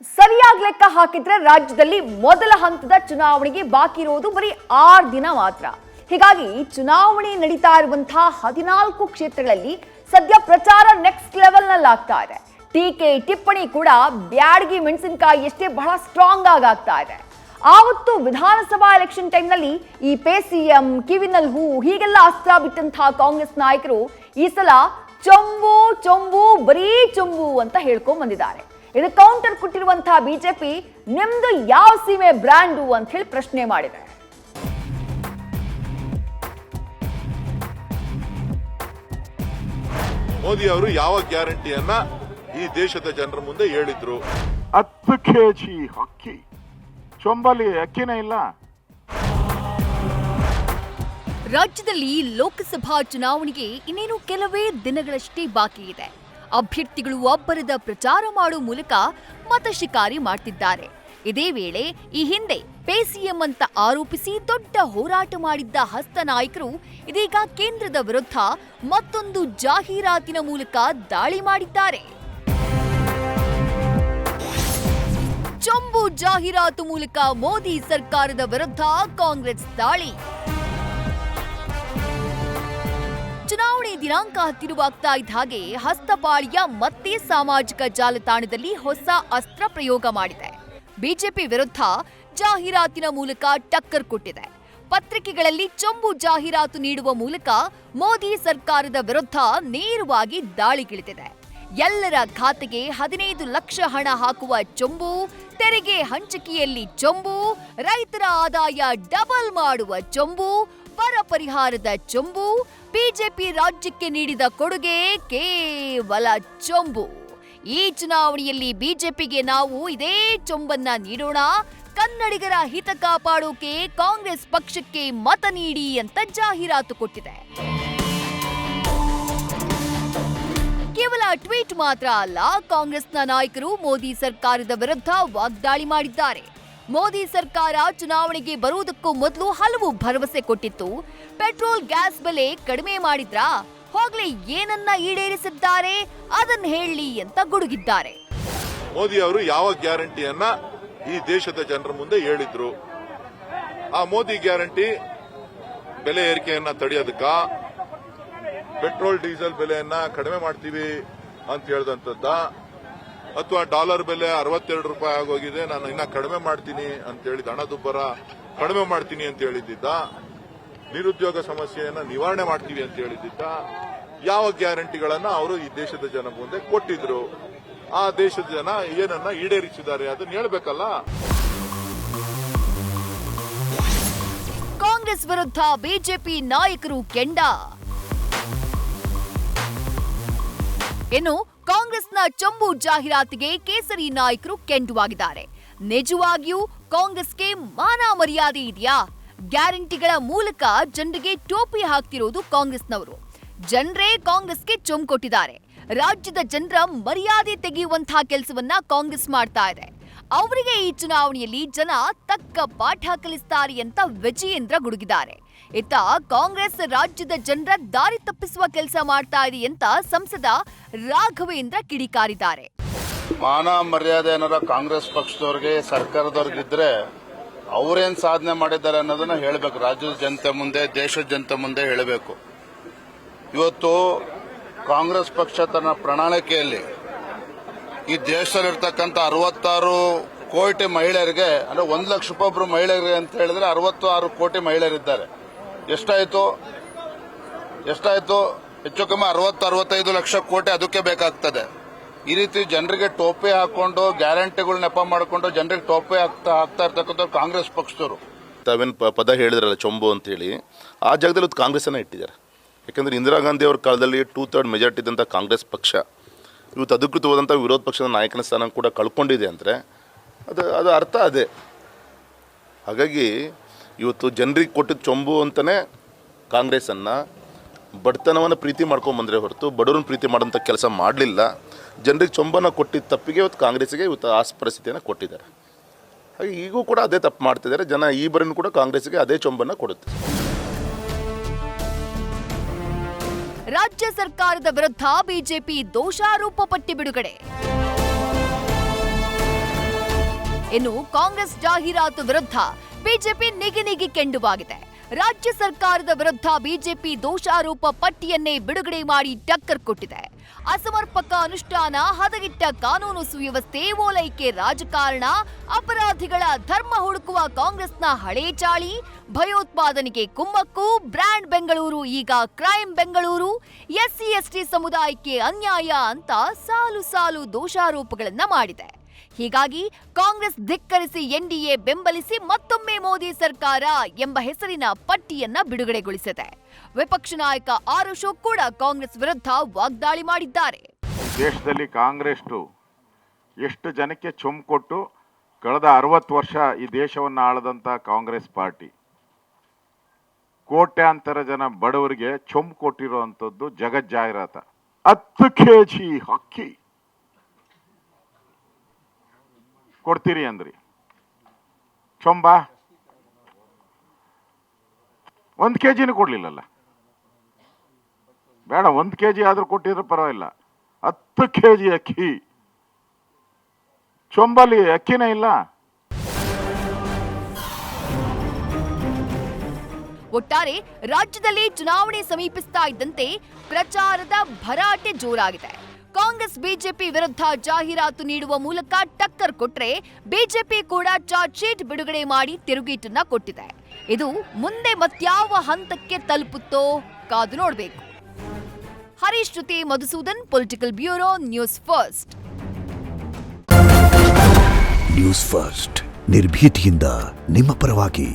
ಸರಿಯಾಗಿ ಲೆಕ್ಕ ಹಾಕಿದ್ರೆ ರಾಜ್ಯದಲ್ಲಿ ಮೊದಲ ಹಂತದ ಚುನಾವಣೆಗೆ ಬಾಕಿ ಇರೋದು ಬರೀ 6 ದಿನ ಮಾತ್ರ. ಹೀಗಾಗಿ ಚುನಾವಣೆ ನಡೀತಾ ಇರುವಂತಹ 14 ಕ್ಷೇತ್ರಗಳಲ್ಲಿ ಸದ್ಯ ಪ್ರಚಾರ ನೆಕ್ಸ್ಟ್ ಲೆವೆಲ್ ನಲ್ಲಿ ಆಗ್ತಾ ಇದೆ. ಟೀಕೆ ಟಿಪ್ಪಣಿ ಕೂಡ ಬ್ಯಾಡಗಿ ಮೆಣಸಿನಕಾಯಿ ಎಷ್ಟೇ ಬಹಳ ಸ್ಟ್ರಾಂಗ್ ಆಗ್ತಾ ಇದೆ. ಆವತ್ತು ವಿಧಾನಸಭಾ ಎಲೆಕ್ಷನ್ ಟೈಮ್ ನಲ್ಲಿ ಈ ಪೇಸಿಎಂ ಕಿವಿನಲ್ಲಿ ಹೂ ಹೀಗೆಲ್ಲ ಅಸ್ತ್ರ ಬಿಟ್ಟಂತಹ ಕಾಂಗ್ರೆಸ್ ನಾಯಕರು ಈ ಸಲ ಚೊಂಬು ಚೊಂಬು ಬರೀ ಚೊಂಬು ಅಂತ ಹೇಳ್ಕೊಂಡ್ ಬಂದಿದ್ದಾರೆ. ಇದು ಕೌಂಟರ್ ಕೊಟ್ಟಿರುವಂತಹ ಬಿಜೆಪಿ ನಿಮ್ದು ಯಾವ ಸೀಮೆ ಬ್ರ್ಯಾಂಡು ಅಂತ ಹೇಳಿ ಪ್ರಶ್ನೆ ಮಾಡಿದೆ. ಮೋದಿ ಅವರು ಯಾವ ಗ್ಯಾರಂಟಿಯನ್ನ ಈ ದೇಶದ ಜನರ ಮುಂದೆ ಹೇಳಿದ್ರು? 10 ಕೆಜಿ ಅಕ್ಕಿ, ಚೊಂಬಲಿ ಅಕ್ಕಿನೇ ಇಲ್ಲ. ರಾಜ್ಯದಲ್ಲಿ ಲೋಕಸಭಾ ಚುನಾವಣೆಗೆ ಇನ್ನೇನು ಕೆಲವೇ ದಿನಗಳಷ್ಟೇ ಬಾಕಿ ಇದೆ. ಅಭ್ಯರ್ಥಿಗಳು ಅಬ್ಬರದ ಪ್ರಚಾರ ಮಾಡುವ ಮೂಲಕ ಮತ ಶಿಕಾರಿ ಮಾಡ್ತಿದ್ದಾರೆ. ಇದೇ ವೇಳೆ ಈ ಹಿಂದೆ ಪೇಸಿಎಂ ಅಂತ ಆರೋಪಿಸಿ ದೊಡ್ಡ ಹೋರಾಟ ಮಾಡಿದ್ದ ಹಸ್ತ ನಾಯಕರು ಇದೀಗ ಕೇಂದ್ರದ ವಿರುದ್ಧ ಮತ್ತೊಂದು ಜಾಹೀರಾತಿನ ಮೂಲಕ ದಾಳಿ ಮಾಡಿದ್ದಾರೆ. ಚೊಂಬು ಜಾಹೀರಾತು ಮೂಲಕ ಮೋದಿ ಸರ್ಕಾರದ ವಿರುದ್ಧ ಕಾಂಗ್ರೆಸ್ ದಾಳಿ. ಚುನಾವಣೆ ದಿನಾಂಕ ಹತ್ತಿರವಾಗ್ತಾ ಇದ್ದ ಹಾಗೆ ಹಸ್ತಪಾಳ್ಯ ಮತ್ತೆ ಸಾಮಾಜಿಕ ಜಾಲತಾಣದಲ್ಲಿ ಹೊಸ ಅಸ್ತ್ರ ಪ್ರಯೋಗ ಮಾಡಿದೆ. ಬಿಜೆಪಿ ವಿರುದ್ಧ ಜಾಹೀರಾತಿನ ಮೂಲಕ ಟಕ್ಕರ್ ಕೊಟ್ಟಿದೆ. ಪತ್ರಿಕೆಗಳಲ್ಲಿ ಚೊಂಬು ಜಾಹೀರಾತು ನೀಡುವ ಮೂಲಕ ಮೋದಿ ಸರ್ಕಾರದ ವಿರುದ್ಧ ನೇರವಾಗಿ ದಾಳಿಗಿಳಿದಿದೆ. ಎಲ್ಲರ ಖಾತೆಗೆ 15 ಲಕ್ಷ ಹಣ ಹಾಕುವ ಚೊಂಬು, ತೆರಿಗೆ ಹಂಚಿಕೆಯಲ್ಲಿ ಚೊಂಬು, ರೈತರ ಆದಾಯ ಡಬಲ್ ಮಾಡುವ ಚೊಂಬು, ಬರ ಪರಿಹಾರದ ಚೊಂಬು, ಬಿಜೆಪಿ ರಾಜ್ಯಕ್ಕೆ ನೀಡಿದ ಕೊಡುಗೆ ಕೇವಲ ಚೊಂಬು. ಈ ಚುನಾವಣೆಯಲ್ಲಿ ಬಿಜೆಪಿಗೆ ನಾವು ಇದೇ ಚೊಂಬನ್ನ ನೀಡೋಣ, ಕನ್ನಡಿಗರ ಹಿತ ಕಾಪಾಡೋಕೆ ಕಾಂಗ್ರೆಸ್ ಪಕ್ಷಕ್ಕೆ ಮತ ನೀಡಿ ಅಂತ ಜಾಹೀರಾತು ಕೊಟ್ಟಿದೆ. ಕೇವಲ ಟ್ವೀಟ್ ಮಾತ್ರ ಅಲ್ಲ, ಕಾಂಗ್ರೆಸ್ನ ನಾಯಕರು ಮೋದಿ ಸರ್ಕಾರದ ವಿರುದ್ಧ ವಾಗ್ದಾಳಿ ಮಾಡಿದ್ದಾರೆ. ಮೋದಿ ಸರ್ಕಾರ ಚುನಾವಣೆಗೆ ಬರುವುದಕ್ಕೂ ಮೊದಲು ಹಲವು ಭರವಸೆ ಕೊಟ್ಟಿತ್ತು. ಪೆಟ್ರೋಲ್ ಗ್ಯಾಸ್ ಬೆಲೆ ಕಡಿಮೆ ಮಾಡಿದ್ರಾ? ಹೋಗ್ಲಿ, ಏನನ್ನ ಈಡೇರಿಸಿದ್ದಾರೆ ಅದನ್ನ ಹೇಳಿ ಅಂತ ಗುಡುಗಿದ್ದಾರೆ. ಮೋದಿ ಅವರು ಯಾವ ಗ್ಯಾರಂಟಿಯನ್ನ ಈ ದೇಶದ ಜನರ ಮುಂದೆ ಹೇಳಿದ್ರು? ಆ ಮೋದಿ ಗ್ಯಾರಂಟಿ ಬೆಲೆ ಏರಿಕೆಯನ್ನ ತಡೆಯೋದಕ್ಕ, ಪೆಟ್ರೋಲ್ ಡೀಸೆಲ್ ಬೆಲೆಯನ್ನ ಕಡಿಮೆ ಮಾಡ್ತೀವಿ ಅಂತ ಹೇಳಿದಂತದ್ದ, ಅಥವಾ ಡಾಲರ್ ಬೆಲೆ 62 ರೂಪಾಯಿ ಆಗೋಗಿದೆ, ನಾನು ಇನ್ನ ಕಡಿಮೆ ಮಾಡ್ತೀನಿ ಅಂತ ಹೇಳಿದ, ಹಣದುಬ್ಬರ ಕಡಿಮೆ ಮಾಡ್ತೀನಿ ಅಂತ ಹೇಳಿದ್ದ, ನಿರುದ್ಯೋಗ ಸಮಸ್ಯೆಯನ್ನ ನಿವಾರಣೆ ಮಾಡ್ತೀವಿ ಅಂತ ಹೇಳಿದ್ದ, ಯಾವ ಗ್ಯಾರಂಟಿಗಳನ್ನ ಅವರು ಈ ದೇಶದ ಜನ ಮುಂದೆ ಕೊಟ್ಟಿದ್ರು? ಆ ದೇಶದ ಜನ ಏನನ್ನ ಈಡೇರಿಸಿದ್ದಾರೆ ಅದನ್ನ ಹೇಳ್ಬೇಕಲ್ಲ. ಕಾಂಗ್ರೆಸ್ ವಿರುದ್ಧ ಬಿಜೆಪಿ ನಾಯಕರು ಕೆಂಡ. ಇನ್ನು ಕಾಂಗ್ರೆಸ್ನ ಚೊಂಬು ಜಾಹೀರಾತಿಗೆ ಕೇಸರಿ ನಾಯಕರು ಕೆಂಡುವಾಗಿದ್ದಾರೆ. ನಿಜವಾಗಿಯೂ ಕಾಂಗ್ರೆಸ್ಗೆ ಮಾನ ಮರ್ಯಾದೆ ಇದೆಯಾ? ಗ್ಯಾರಂಟಿಗಳ ಮೂಲಕ ಜನರಿಗೆ ಟೋಪಿ ಹಾಕ್ತಿರೋದು ಕಾಂಗ್ರೆಸ್ನವರು. ಜನರೇ ಕಾಂಗ್ರೆಸ್ಗೆ ಚೊಂಬು ಕೊಟ್ಟಿದ್ದಾರೆ. ರಾಜ್ಯದ ಜನರ ಮರ್ಯಾದೆ ತೆಗೆಯುವಂತಹ ಕೆಲಸವನ್ನ ಕಾಂಗ್ರೆಸ್ ಮಾಡ್ತಾ ಇದೆ. ಅವರಿಗೆ ಈ ಚುನಾವಣೆಯಲ್ಲಿ ಜನ ತಕ್ಕ ಪಾಠ ಕಲಿಸ್ತಾರೆ ಅಂತ ವಿಜಯೇಂದ್ರ ಗುಡುಗಿದ್ದಾರೆ. ಇತ್ತ ಕಾಂಗ್ರೆಸ್ ರಾಜ್ಯದ ಜನರ ದಾರಿ ತಪ್ಪಿಸುವ ಕೆಲಸ ಮಾಡ್ತಾ ಇದೆ ಅಂತ ಸಂಸದ ರಾಘವೇಂದ್ರ ಕಿಡಿಕಾರಿದ್ದಾರೆ. ಮಾನ ಮರ್ಯಾದೆ ಏನಾರ ಕಾಂಗ್ರೆಸ್ ಪಕ್ಷದವ್ರಿಗೆ, ಸರ್ಕಾರದವ್ರಿಗಿದ್ರೆ ಅವ್ರೇನ್ ಸಾಧನೆ ಮಾಡಿದ್ದಾರೆ ಅನ್ನೋದನ್ನ ಹೇಳಬೇಕು. ರಾಜ್ಯದ ಜನತೆ ಮುಂದೆ, ದೇಶದ ಜನತೆ ಮುಂದೆ ಹೇಳಬೇಕು. ಇವತ್ತು ಕಾಂಗ್ರೆಸ್ ಪಕ್ಷ ತನ್ನ ಪ್ರಣಾಳಿಕೆಯಲ್ಲಿ ಈ ದೇಶದಲ್ಲಿರ್ತಕ್ಕಂಥ 66 ಕೋಟಿ ಮಹಿಳೆಯರಿಗೆ, ಅಂದ್ರೆ 1 ಲಕ್ಷ ರೂಪಾಯಿ ಒಬ್ರು ಮಹಿಳೆಯರಿಗೆ ಅಂತ ಹೇಳಿದ್ರೆ 66 ಕೋಟಿ ಮಹಿಳೆಯರಿದ್ದಾರೆ. ಎಷ್ಟಾಯ್ತು? ಹೆಚ್ಚು ಕಮ್ಮಿ 60-65 ಲಕ್ಷ ಕೋಟಿ ಅದಕ್ಕೆ ಬೇಕಾಗ್ತದೆ. ಈ ರೀತಿ ಜನರಿಗೆ ಟೋಪಿ ಹಾಕೊಂಡು, ಗ್ಯಾರಂಟಿಗಳು ನೆಪ ಮಾಡಿಕೊಂಡು ಜನರಿಗೆ ಟೋಪಿ ಹಾಕ್ತಾ ಇರ್ತಕ್ಕಂಥ ಕಾಂಗ್ರೆಸ್ ಪಕ್ಷದವರು. ತಾವೇನು ಪದ ಹೇಳಿದ್ರಲ್ಲ ಚೊಂಬು ಅಂತ ಹೇಳಿ, ಆ ಜಾಗದಲ್ಲಿ ಕಾಂಗ್ರೆಸ್ ಅನ್ನ ಇಟ್ಟಿದ್ದಾರೆ. ಯಾಕಂದ್ರೆ ಇಂದಿರಾ ಗಾಂಧಿ ಅವರ ಕಾಲದಲ್ಲಿ 2/3 ಮೆಜಾರಿಟಿ ಇದ್ದಂಥ ಕಾಂಗ್ರೆಸ್ ಪಕ್ಷ ಇವತ್ತು ಅಧಿಕೃತವಾದಂಥ ವಿರೋಧ ಪಕ್ಷದ ನಾಯಕನ ಸ್ಥಾನ ಕೂಡ ಕಳ್ಕೊಂಡಿದೆ ಅಂದರೆ ಅದು ಅರ್ಥ ಅದೇ. ಹಾಗಾಗಿ ಇವತ್ತು ಜನರಿಗೆ ಕೊಟ್ಟಿದ್ದ ಚೊಂಬು ಅಂತಲೇ ಕಾಂಗ್ರೆಸ್ಸನ್ನು ಬಡತನವನ್ನು ಪ್ರೀತಿ ಮಾಡ್ಕೊಂಬಂದ್ರೆ ಹೊರತು ಬಡವ್ರನ್ನ ಪ್ರೀತಿ ಮಾಡೋಂಥ ಕೆಲಸ ಮಾಡಲಿಲ್ಲ. ಜನರಿಗೆ ಚೊಂಬನ್ನು ಕೊಟ್ಟಿದ್ದ ತಪ್ಪಿಗೆ ಇವತ್ತು ಕಾಂಗ್ರೆಸ್ಸಿಗೆ ಇವತ್ತು ಆ ಪರಿಸ್ಥಿತಿಯನ್ನು ಕೊಟ್ಟಿದ್ದಾರೆ. ಹಾಗೆ ಈಗೂ ಕೂಡ ಅದೇ ತಪ್ಪು ಮಾಡ್ತಿದ್ದಾರೆ ಜನ. ಈ ಬಾರಿನೂ ಕೂಡ ಕಾಂಗ್ರೆಸ್ಸಿಗೆ ಅದೇ ಚೊಂಬನ್ನು ಕೊಡುತ್ತೆ. ರಾಜ್ಯ ಸರ್ಕಾರದ ವಿರುದ್ಧ ಬಿಜೆಪಿ ದೋಷಾರೋಪ ಪಟ್ಟಿ ಬಿಡುಗಡೆ. ಇನ್ನು ಕಾಂಗ್ರೆಸ್ ಜಾಹೀರಾತು ವಿರುದ್ಧ ಬಿಜೆಪಿ ನಿಗಿ ಕೆಂಡುವಾಗಿದೆ. ರಾಜ್ಯ ಸರ್ಕಾರದ ವಿರುದ್ಧ ಬಿಜೆಪಿ ದೋಷಾರೋಪ ಪಟ್ಟಿಯನ್ನೇ ಬಿಡುಗಡೆ ಮಾಡಿ ಟಕ್ಕರ್ ಕೊಟ್ಟಿದೆ. ಅಸಮರ್ಪಕ ಅನುಷ್ಠಾನ, ಹದಗೆಟ್ಟ ಕಾನೂನು ಸುವ್ಯವಸ್ಥೆ, ಓಲೈಕೆ ರಾಜಕಾರಣ, ಅಪರಾಧಿಗಳ ಧರ್ಮ ಹುಡುಕುವ ಕಾಂಗ್ರೆಸ್ನ ಹಳೇ ಚಾಳಿ, ಭಯೋತ್ಪಾದನೆಗೆ ಕುಮ್ಮಕ್ಕು, ಬ್ರ್ಯಾಂಡ್ ಬೆಂಗಳೂರು ಈಗ ಕ್ರೈಮ್ ಬೆಂಗಳೂರು, ಎಸ್ಸಿ ಎಸ್ಟಿ ಸಮುದಾಯಕ್ಕೆ ಅನ್ಯಾಯ ಅಂತ ಸಾಲು ಸಾಲು ದೋಷಾರೋಪಗಳನ್ನ ಮಾಡಿದೆ. ಹೀಗಾಗಿ ಕಾಂಗ್ರೆಸ್ ಧಿಕ್ಕರಿಸಿ ಎನ್ಡಿಎ ಬೆಂಬಲಿಸಿ ಮತ್ತೊಮ್ಮೆ ಮೋದಿ ಸರ್ಕಾರ ಎಂಬ ಹೆಸರಿನ ಪಟ್ಟಿಯನ್ನ ಬಿಡುಗಡೆಗೊಳಿಸಿದೆ. ವಿಪಕ್ಷ ನಾಯಕ ಆರ್ ಅಶೋಕ್ ಕೂಡ ಕಾಂಗ್ರೆಸ್ ವಿರುದ್ಧ ವಾಗ್ದಾಳಿ ಮಾಡಿದ್ದಾರೆ. ದೇಶದಲ್ಲಿ ಕಾಂಗ್ರೆಸ್ ಎಷ್ಟು ಜನಕ್ಕೆ ಚುಮ್ ಕೊಟ್ಟು ಕಳೆದ 60 ವರ್ಷ ಈ ದೇಶವನ್ನು ಆಳದಂತ ಕಾಂಗ್ರೆಸ್ ಪಾರ್ಟಿ ಕೋಟ್ಯಾಂತರ ಜನ ಬಡವರಿಗೆ ಚುಮ್ ಕೊಟ್ಟಿರುವಂಥದ್ದು ಜಗಜ್ಜಾಹಿರಾತ. 10 kg ಅಕ್ಕಿ ಕೊಡ್ತೀರಿ ಅಂದ್ರಿ, ಚೊಂಬ 1 kg ಕೊಡ್ಲಿಲ್ಲಲ್ಲ. ಬೇಡ 1 kg ಆದ್ರೂ ಕೊಟ್ಟಿದ್ರೆ ಪರವಾಗಿಲ್ಲ. 10 kg ಅಕ್ಕಿ, ಚೊಂಬಲ್ಲಿ ಅಕ್ಕಿನೇ ಇಲ್ಲ. ಒಟ್ಟಾರೆ ರಾಜ್ಯದಲ್ಲಿ ಚುನಾವಣೆ ಸಮೀಪಿಸ್ತಾ ಇದ್ದಂತೆ ಪ್ರಚಾರದ ಭರಾಟೆ ಜೋರಾಗಿದೆ. ಕಾಂಗ್ರೆಸ್ ಬಿಜೆಪಿ ವಿರುದ್ಧ ಜಾಹೀರಾತು ನೀಡುವ ಮೂಲಕ ಟಕ್ಕರ್ ಕೊಟ್ರೆ, ಬಿಜೆಪಿ ಕೂಡ ಚಾರ್ಜ್ ಶೀಟ್ ಬಿಡುಗಡೆ ಮಾಡಿ ತಿರುಗೇಟನ್ನ ಕೊಟ್ಟಿದೆ. ಇದು ಮುಂದೆ ಮತ್ಯಾವ ಹಂತಕ್ಕೆ ತಲುಪುತ್ತೋ ಕಾದು ನೋಡಬೇಕು. ಹರೀಶ್ ಜೊತೆ Madhusudan, political bureau, news first. News first ನಿರ್ಭೀತಿಯಿಂದ ನಿಮ್ಮ ಪರವಾಗಿ.